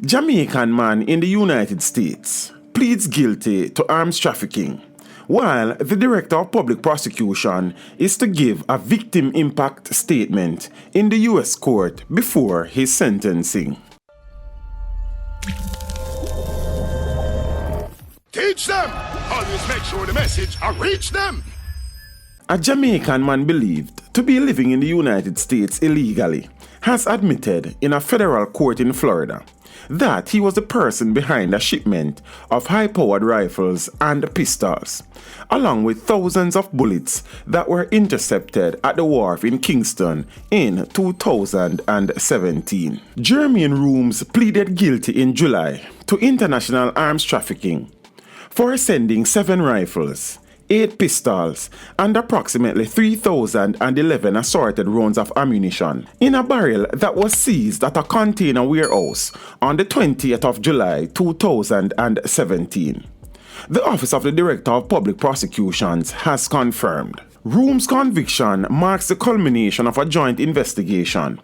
Jamaican man in the United States pleads guilty to arms trafficking, while the Director of Public Prosecution is to give a victim impact statement in the U.S. court before his sentencing. Teach them! Always make sure the message reach them! A Jamaican man believed to be living in the United States illegally has admitted in a federal court in Florida that he was the person behind a shipment of high-powered rifles and pistols, along with thousands of bullets that were intercepted at the Wharf in Kingston in 2017. Jermaine Rhooms pleaded guilty in July to international arms trafficking for sending 7 rifles, 8 pistols, and approximately 3,011 assorted rounds of ammunition in a barrel that was seized at a container warehouse on the 20th of July 2017. The Office of the Director of Public Prosecutions has confirmed. Rhooms' conviction marks the culmination of a joint investigation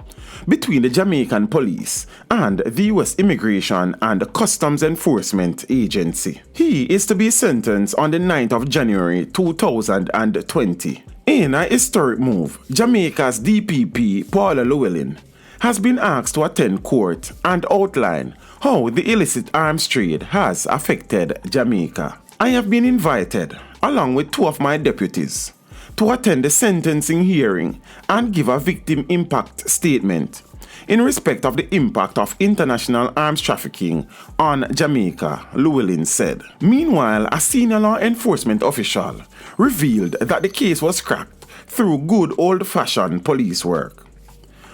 between the Jamaican police and the U.S. Immigration and Customs Enforcement Agency. He is to be sentenced on the 9th of January 2020. In a historic move, Jamaica's DPP, Paula Llewellyn, has been asked to attend court and outline how the illicit arms trade has affected Jamaica. I have been invited, along with 2 of my deputies, to attend the sentencing hearing and give a victim impact statement in respect of the impact of international arms trafficking on Jamaica, Llewellyn said. Meanwhile, a senior law enforcement official revealed that the case was cracked through good old-fashioned police work.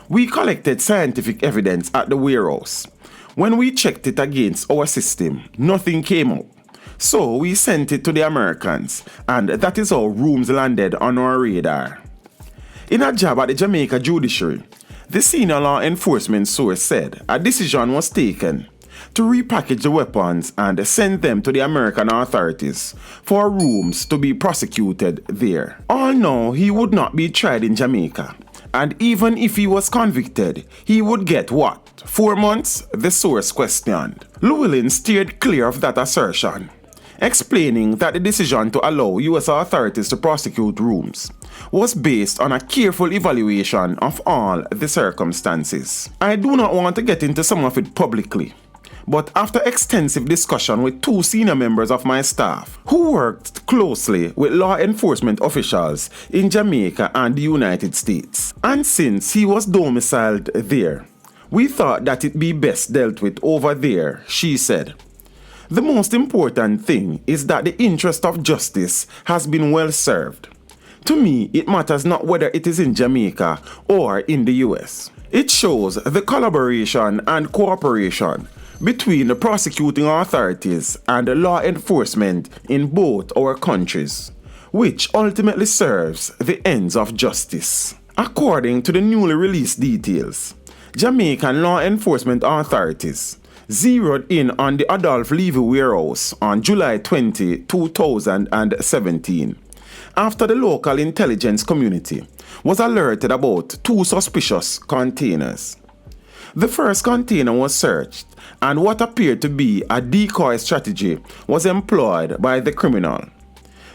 We collected scientific evidence at the warehouse. When we checked it against our system, nothing came up. So we sent it to the Americans, and that is how Rhooms landed on our radar. In a job at the Jamaica judiciary, the senior law enforcement source said a decision was taken to repackage the weapons and send them to the American authorities for Rhooms to be prosecuted there. Although he would not be tried in Jamaica, and even if he was convicted, he would get what? 4 months? The source questioned. Llewellyn steered clear of that assertion, explaining that the decision to allow U.S. authorities to prosecute Rhooms was based on a careful evaluation of all the circumstances. I do not want to get into some of it publicly, but after extensive discussion with 2 senior members of my staff who worked closely with law enforcement officials in Jamaica and the United States, and since he was domiciled there, we thought that it be best dealt with over there, she said. The most important thing is that the interest of justice has been well served. To me, it matters not whether it is in Jamaica or in the US. It shows the collaboration and cooperation between the prosecuting authorities and the law enforcement in both our countries, which ultimately serves the ends of justice. According to the newly released details, Jamaican law enforcement authorities zeroed in on the Adolph Levy warehouse on July 20, 2017, after the local intelligence community was alerted about 2 suspicious containers. The first container was searched, and what appeared to be a decoy strategy was employed by the criminal.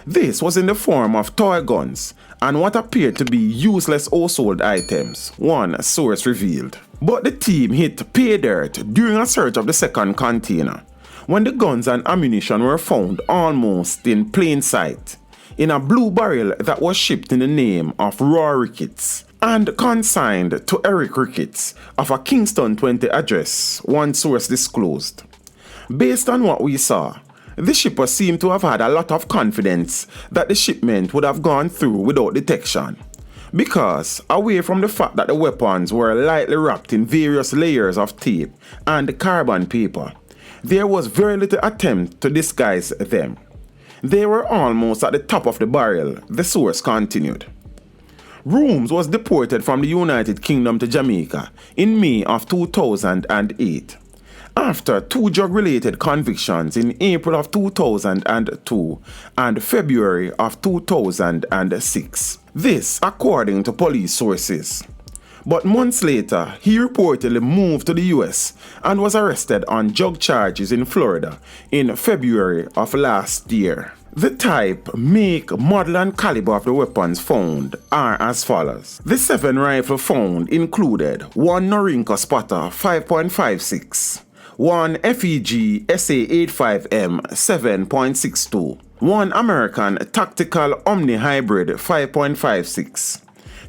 This was in the form of toy guns and what appeared to be useless household items, one source revealed. But the team hit pay dirt during a search of the second container, when the guns and ammunition were found almost in plain sight, in a blue barrel that was shipped in the name of Raw Ricketts and consigned to Eric Ricketts of a Kingston 20 address, one source disclosed. Based on what we saw, the shipper seemed to have had a lot of confidence that the shipment would have gone through without detection, because away from the fact that the weapons were lightly wrapped in various layers of tape and carbon paper, there was very little attempt to disguise them. They were almost at the top of the barrel, the source continued. Rhooms was deported from the United Kingdom to Jamaica in May of 2008. After 2 drug-related convictions in April of 2002 and February of 2006. This according to police sources. But months later, he reportedly moved to the US and was arrested on drug charges in Florida in February of last year. The type, make, model and caliber of the weapons found are as follows. The 7 rifles found included one Norinco Spotter 5.56, one FEG SA-85M 7.62, one American Tactical Omni Hybrid 5.56,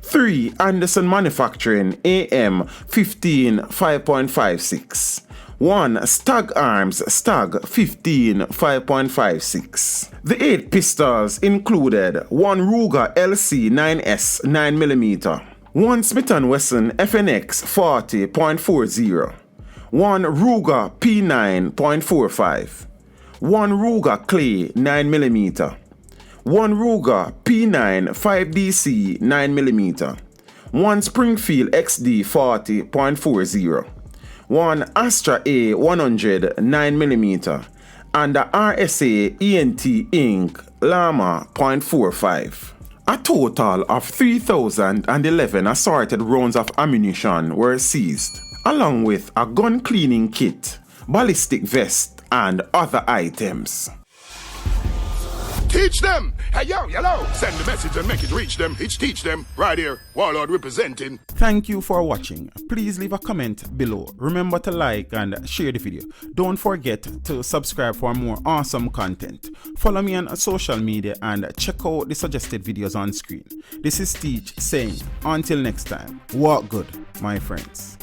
3 Anderson Manufacturing AM 15 5.56, 1 Stag Arms Stag 15 5.56. The 8 pistols included 1 Ruger LC 9S 9mm, 1 Smith & Wesson FNX 40.40, 1 Ruger P9.45, 1 Ruger Clay 9mm, 1 Ruger P9 5DC 9mm, 1 Springfield XD 40.40, 1 Astra A 100 9mm, and the RSA ENT Inc. Lama .45. A total of 3,011 assorted rounds of ammunition were seized, along with a gun cleaning kit, ballistic vest, and other items. Teach them! Hey yo, hello! Send the message and make it reach them. It's teach them. Right here, Warlord representing. Thank you for watching. Please leave a comment below. Remember to like and share the video. Don't forget to subscribe for more awesome content. Follow me on social media and check out the suggested videos on screen. This is Teach saying, until next time, walk good, my friends.